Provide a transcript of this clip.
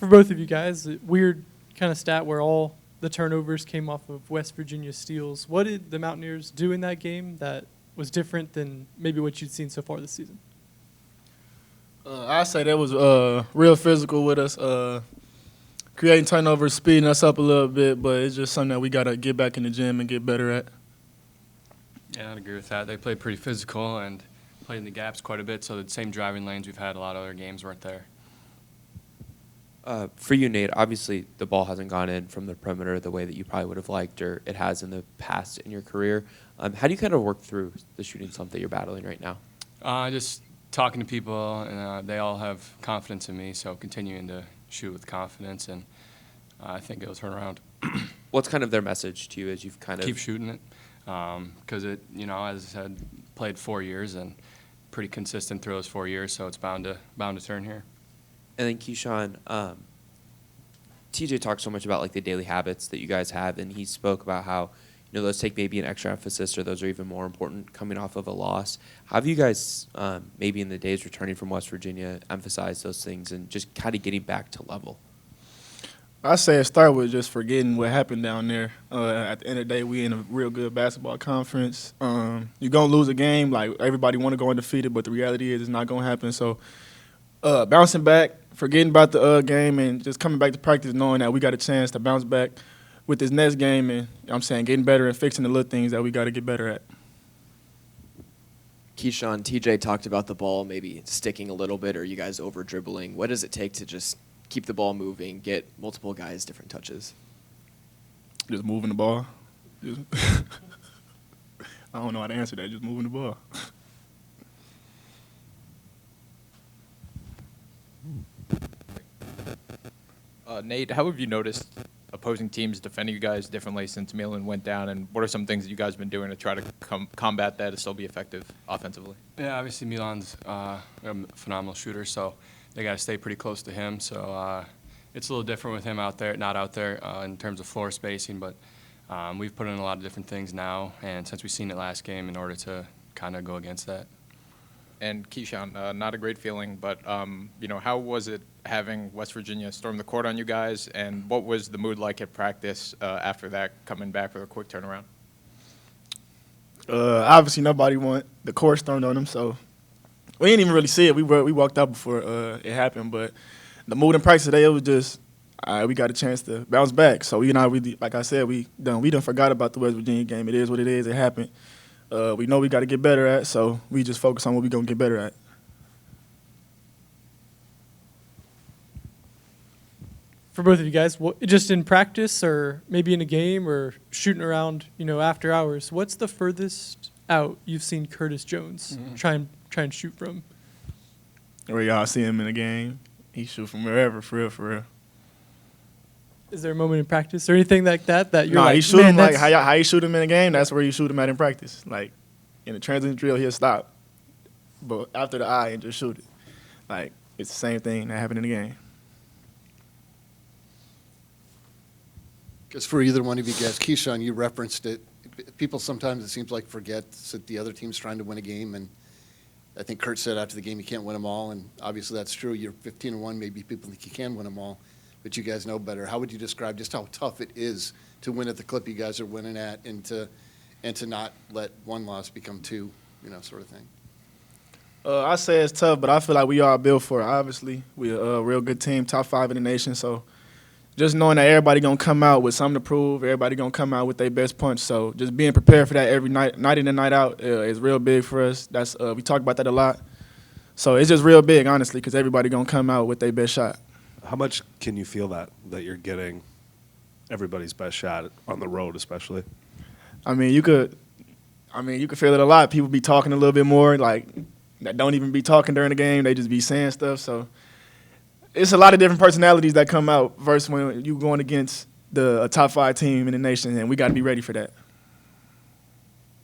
For both of you guys, a weird kind of stat where all the turnovers came off of West Virginia steals. What did the Mountaineers do in that game that was different than maybe what you'd seen so far this season? I say that was real physical with us, creating turnovers, speeding us up a little bit, but it's just something that we got to get back in the gym and get better at. Yeah, I'd agree with that. They played pretty physical and played in the gaps quite a bit, so the same driving lanes we've had a lot of other games weren't there. For you, Nate, obviously the ball hasn't gone in from the perimeter the way that you probably would have liked or it has in the past in your career. How do you kind of work through the shooting slump that you're battling right now? Just talking to people, and they all have confidence in me, so continuing to shoot with confidence, and I think it'll turn around. What's kind of their message to you as you've kind of... Keep shooting it, because as I said, played 4 years and pretty consistent through those 4 years, so it's bound to turn here. And then Keshon, TJ talked so much about like the daily habits that you guys have, and he spoke about how those take maybe an extra emphasis, or those are even more important coming off of a loss. How have you guys, maybe in the days returning from West Virginia, emphasized those things and just kind of getting back to level? I say it start with just forgetting what happened down there. At the end of the day, we in a real good basketball conference. You're going to lose a game. Like, everybody want to go undefeated, but the reality is it's not going to happen. So bouncing back, forgetting about the game, and just coming back to practice knowing that we got a chance to bounce back with this next game, and getting better and fixing the little things that we got to get better at. Keshon, TJ talked about the ball maybe sticking a little bit, or you guys over-dribbling. What does it take to just keep the ball moving, get multiple guys different touches? Just moving the ball. I don't know how to answer that, just moving the ball. Nate, how have you noticed opposing teams defending you guys differently since Milan went down, and what are some things that you guys have been doing to try to combat that to still be effective offensively? Yeah, obviously Milan's a phenomenal shooter, so they got to stay pretty close to him. So it's a little different with him not out there in terms of floor spacing, but we've put in a lot of different things now, and since we've seen it last game, in order to kind of go against that. And Keshon, not a great feeling, but how was it having West Virginia storm the court on you guys, and what was the mood like at practice after that, coming back with a quick turnaround? Obviously, nobody want the court stormed on them, so we didn't even really see it. We walked out before it happened, but the mood in practice today, it was just, we got a chance to bounce back. So like I said, we done forgot about the West Virginia game. It is what it is. It happened. We know we got to get better at, so we just focus on what we're going to get better at. For both of you guys, just in practice or maybe in a game or shooting around, after hours, what's the furthest out you've seen Curtis Jones try and shoot from? Where y'all see him in a game, he shoot from wherever, for real. Is there a moment in practice or anything like that you're he shoot man, him like how you shoot him in a game, that's where you shoot him at in practice. Like, in the transition drill, he'll stop. But after the eye, and just shoot it. Like, it's the same thing that happened in the game. Because for either one of you guys, Keshon, you referenced it. People sometimes, it seems like, forget that the other team's trying to win a game. And I think Kurt said after the game you can't win them all. And obviously that's true. You're 15-1. Maybe people think you can win them all. But you guys know better. How would you describe just how tough it is to win at the clip you guys are winning at, and to not let one loss become two, sort of thing? I say it's tough, but I feel like we are built for it. Obviously, we're a real good team, top 5 in the nation. So just knowing that everybody going to come out with something to prove, everybody going to come out with their best punch. So just being prepared for that every night in and night out is real big for us. That's we talk about that a lot. So it's just real big, honestly, because everybody going to come out with their best shot. How much can you feel that you're getting everybody's best shot on the road, especially? You could feel it a lot. People be talking a little bit more, like, that don't even be talking during the game. They just be saying stuff. So it's a lot of different personalities that come out versus when you going against a top 5 team in the nation, and we got to be ready for that.